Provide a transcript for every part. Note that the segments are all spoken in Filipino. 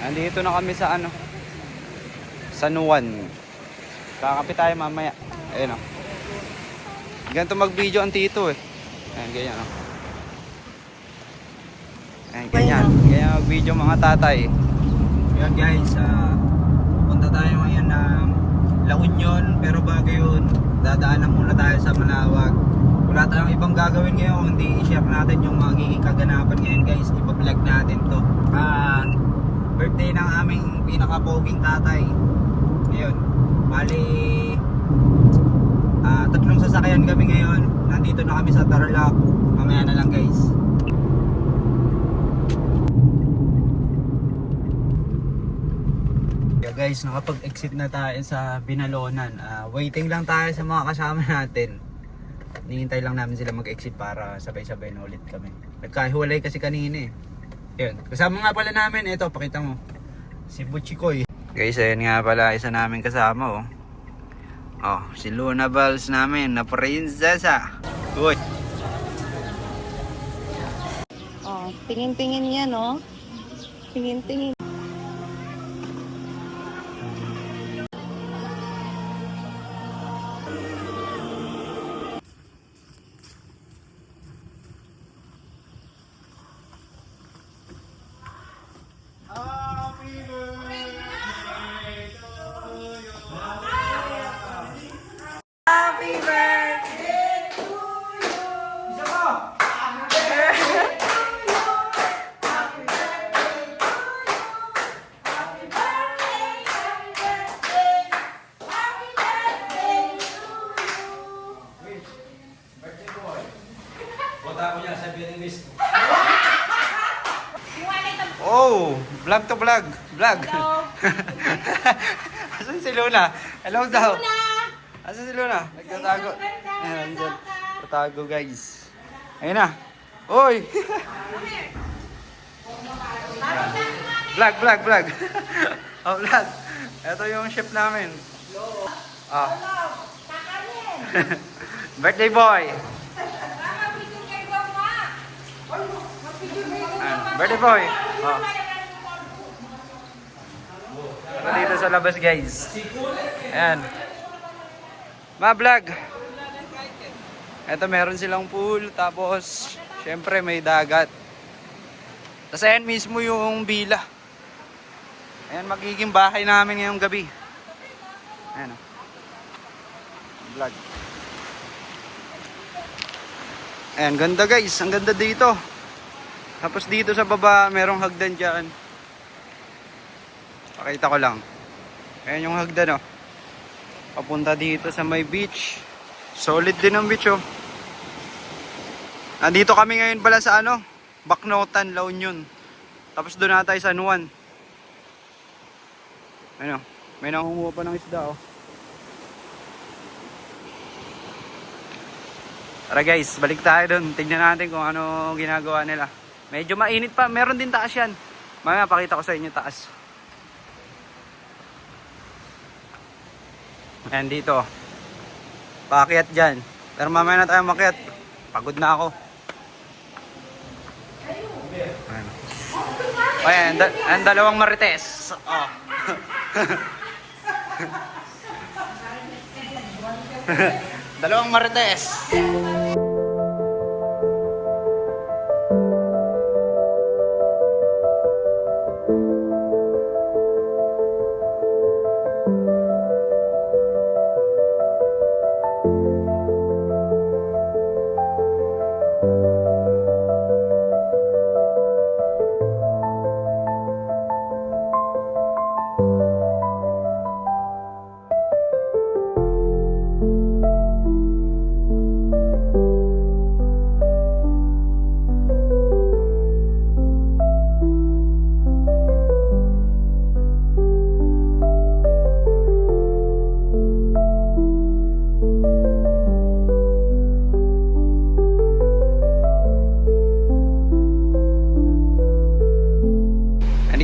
Andito na kami sa ano, San Juan. Kakape tayo mamaya. Ayun o. Ganito mag-video ang tito eh. Ayan, ganyan o. Ayan, ganyan. Ganyan mag-video mga tatay. Ayan guys, punta tayo ngayon ng La Union. Pero bago yun, dadaanan muna tayo sa Malawag. Wala tayong ibang gagawin ngayon, hindi i-share natin yung magiging kaganapan ngayon guys. Ipa-vlog natin to. Birthday ng aming pinaka-poging tatay. Ayun, bali tatlong sasakyan kami ngayon. Nandito na kami sa Tarlac. Mamaya na lang guys. Yeah guys, nakapag-exit na tayo sa Binalonan. Waiting lang tayo sa mga kasama natin. Nihintay lang namin sila mag-exit para sabay-sabay na ulit kami. Nagkahiwalay kasi kanina eh. Yun, kasama nga pala namin, ito, pakita mo. Si Butchikoy. Guys, ayun nga pala, isa namin kasama oh. Oh, si Luna Balls namin, na prinsesa. Uy. Oh, tingin-tingin yan oh. Tingin-tingin. Oh, vlog to vlog. Vlog. Asan si Luna? Hello daw. Asan si Luna? Nagtatago. Ayan, dyan. Tatago guys. Ayun na. Oy. Vlog, vlog, vlog. Oh, vlog. Ito yung chef namin. Ah. Birthday boy. Birthday boy. Oh. Dito sa labas guys. Ayan. Ma-vlog. Ito meron silang pool. Tapos syempre may dagat. Tapos ayan mismo yung villa. Ayan magiging bahay namin ngayong gabi. Ayan o. Vlog. Ayan ganda guys. Ang ganda dito. Tapos dito sa baba, merong hagdan dyan. Pakita ko lang. Ayan yung hagdan, oh. Papunta dito sa may beach. Solid din ang beach, oh. Nandito kami ngayon pala sa ano, Bacnotan, La Union. Tapos doon na tayo sa San Juan. Ano, may nangunguha pa ng isda, oh. Tara guys, balik tayo doon. Tignan natin kung ano ginagawa nila. Medyo mainit pa. Meron din taas yan. Mamaya pakita ko sa inyo taas. Ayan dito. Paakyat dyan. Pero mamaya na tayo makyat. Pagod na ako. Ayan. Ayan, ang dalawang marites. Oh. Dalawang marites.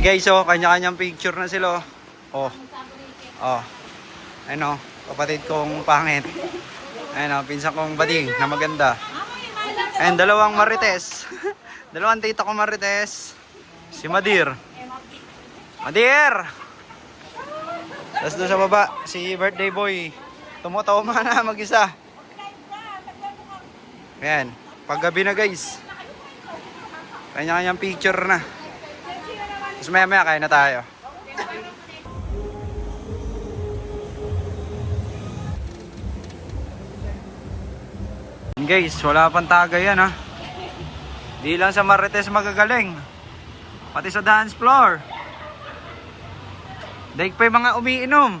Guys, oh, kanya-kanyang picture na sila. Oh. Oh. Ano, kapatid kong pangit. Ano, pinsan kong bading na maganda. And dalawang marites. Dalawang tita ko marites. Si Madir. Madir! Tapos doon sa baba, si birthday boy. Tumutawa na mag-isa. Ayan, paggabi na guys. Kanya-kanyang picture na. Tapos maya-maya kain na tayo. Guys, wala pang tagay yan ha. Di lang sa Marites magagaling. Pati sa dance floor. Daig pa yung mga umiinom.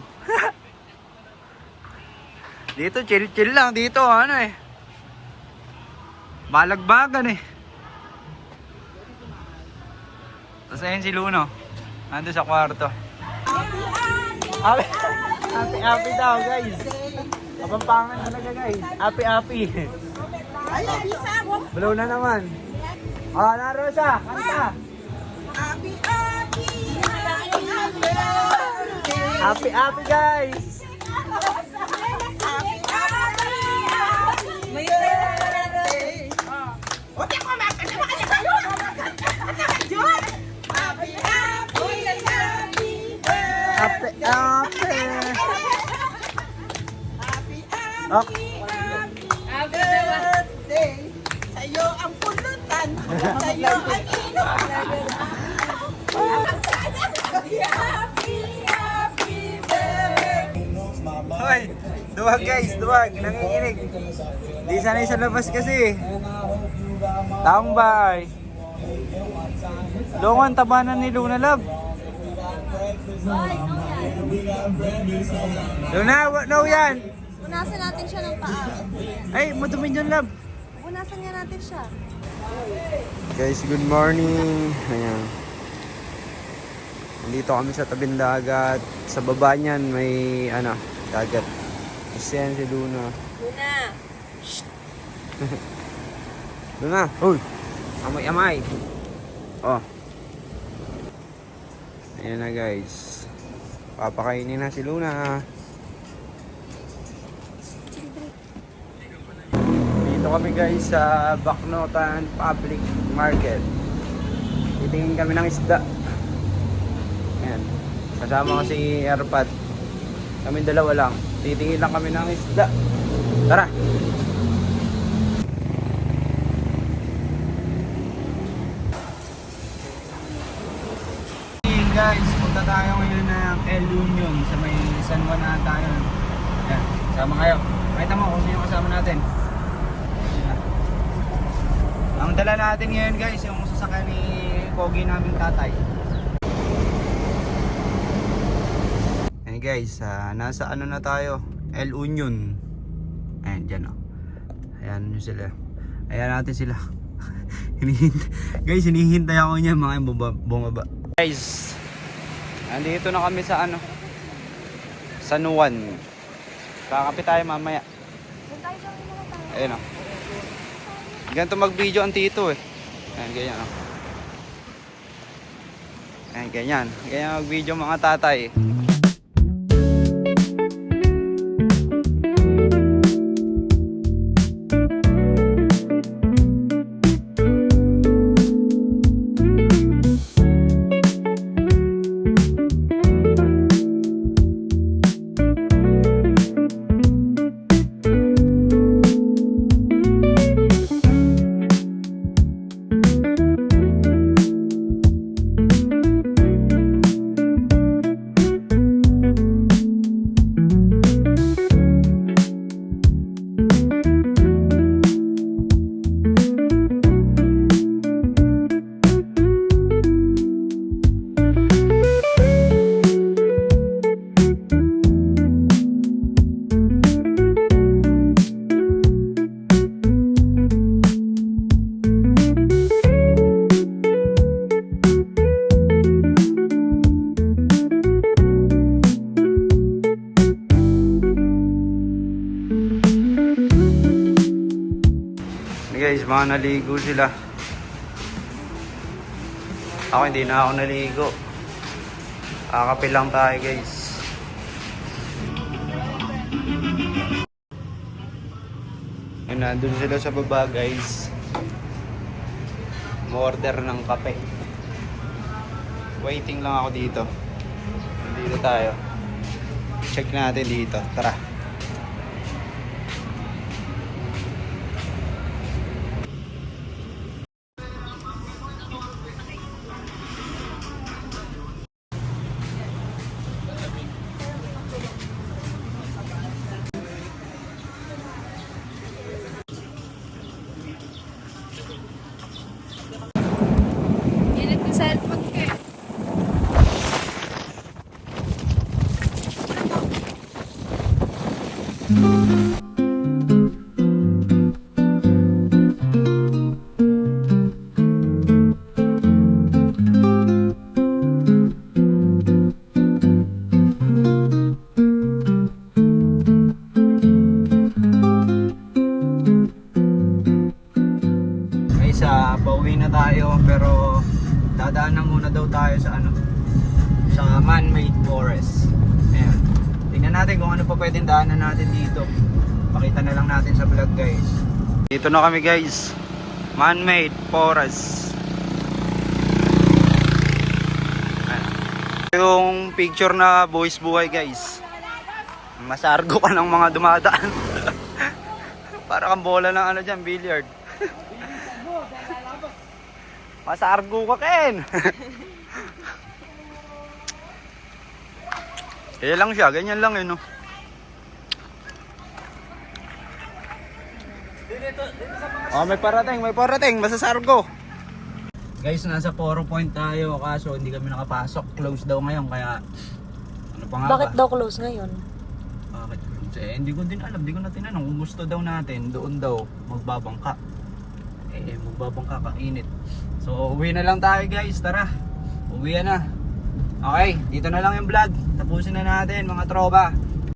Dito chill-chill lang. Dito ano eh. Balagbagan eh. Tapos ayun si Luno. Nandun sa kwarto. Happy daw guys. Kapampangan talaga guys. Happy. Blow na naman. Na Rosa, kanta. Happy guys. Happy birthday! Sa'yo ang pulutan, sa'yo ang inom. Happy birthday! Hoy, duwag guys, duwag. Nanginginig. Di sanay sa labas kasi. Taong bahay. Dongon, tabanan ni Luna Love. Luna, no yan. Punasan natin siya ng paa. Ay, madumin yun, Love. Punasan nga natin siya. Guys, good morning. Ayan. Nandito kami sa tabing dagat. Sa baba niyan may dagat. Kasi yan si Luna. Luna. Luna, uy. Amay. Oh. Ayan na guys. Papakainin na si Luna. Dito kami guys sa Bacnotan Public Market. Titingin kami ng isda. Ayan. Kasama ko si Airpad. Kami dalawa lang. Titingin lang kami ng isda. Tara! Guys, punta tayo ngayon ng El Union sa may San Juan na tayo. Ayan, sama kayo. Makita mo kung sino kasama natin. Ayan. Ang dala natin ngayon guys, yung sasakyan ni Pogi naming tatay. Ayan guys, nasa na tayo? El Union. Ayan, dyan o. Ayan sila. Ayan natin sila. Guys, hinihintay ako niya mga bumaba. Guys, andito na kami sa San Juan. Kakapit tayo mamaya. Ayun o. Ganito mag-video ang tito eh. Ayan, ganyan o. Ayan, ganyan. Ganyan mag-video mga tatay. Guys, mga naligo sila. Ako hindi na ako naligo. Kakapil lang tayo guys. Ayun, nandun sila sa baba guys. Order ng kape. Waiting lang ako dito. Dito tayo. Check natin dito. Tara. Init yung cellphone ko eh. Guys, pauwi na tayo pero dadaan na muna daw tayo sa ano, sa man-made forest. Ayan. Tingnan natin kung ano pa pwedeng daanan natin dito. Pakita na lang natin sa vlog, guys. Dito na kami, guys. Man-made forest. Ayan. Yung picture na buwis buhay, guys. Masargo ka ng mga dumadaan. Para kang bola ng ano dyan, billiard. Masargo ka, Ken. Kaya lang siya, ganyan lang no. Oh, may parating, masasargo. Guys, nasa Poro Point tayo kaso hindi kami nakapasok. Close daw ngayon kaya ano pa nga Bakit ba? daw close ngayon? Bakit close? Hindi ko din alam, hindi ko na tinanong. Kung gusto daw natin, doon daw magbabangka. Magbabangka kainit. So, uwi na lang tayo, guys. Tara. Uwi na. Okay, dito na lang yung vlog. Tapusin na natin, mga tropa.